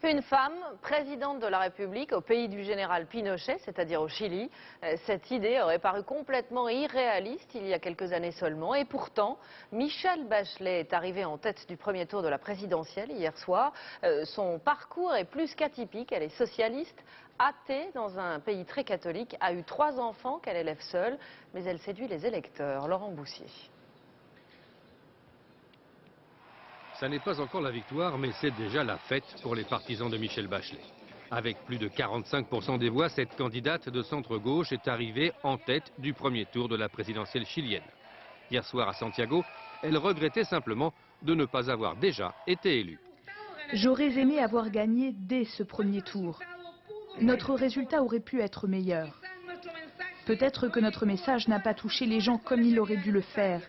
Une femme, présidente de la République au pays du général Pinochet, c'est-à-dire au Chili. Cette idée aurait paru complètement irréaliste il y a quelques années seulement. Et pourtant, Michelle Bachelet est arrivée en tête du premier tour de la présidentielle hier soir. Son parcours est plus qu'atypique. Elle est socialiste, athée dans un pays très catholique, a eu 3 enfants qu'elle élève seule, mais elle séduit les électeurs. Laurent Boussier. Ça n'est pas encore la victoire, mais c'est déjà la fête pour les partisans de Michelle Bachelet. Avec plus de 45% des voix, cette candidate de centre-gauche est arrivée en tête du premier tour de la présidentielle chilienne. Hier soir à Santiago, elle regrettait simplement de ne pas avoir déjà été élue. J'aurais aimé avoir gagné dès ce premier tour. Notre résultat aurait pu être meilleur. Peut-être que notre message n'a pas touché les gens comme il aurait dû le faire.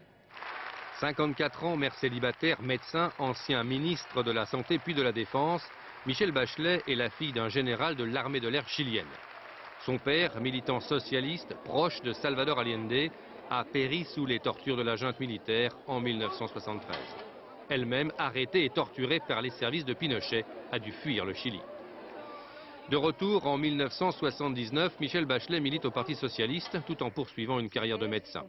54 ans, mère célibataire, médecin, ancien ministre de la Santé puis de la Défense, Michelle Bachelet est la fille d'un général de l'armée de l'air chilienne. Son père, militant socialiste, proche de Salvador Allende, a péri sous les tortures de la junte militaire en 1973. Elle-même, arrêtée et torturée par les services de Pinochet, a dû fuir le Chili. De retour en 1979, Michelle Bachelet milite au Parti socialiste tout en poursuivant une carrière de médecin.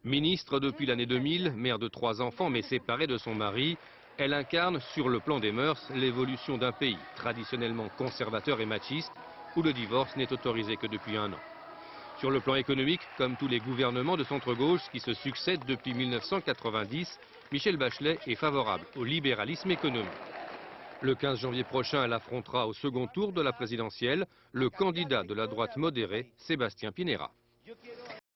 Ministre depuis l'année 2000, mère de 3 enfants mais séparée de son mari, elle incarne sur le plan des mœurs l'évolution d'un pays traditionnellement conservateur et machiste où le divorce n'est autorisé que depuis 1 an. Sur le plan économique, comme tous les gouvernements de centre-gauche qui se succèdent depuis 1990, Michelle Bachelet est favorable au libéralisme économique. Le 15 janvier prochain, elle affrontera au second tour de la présidentielle le candidat de la droite modérée, Sébastien Pinera.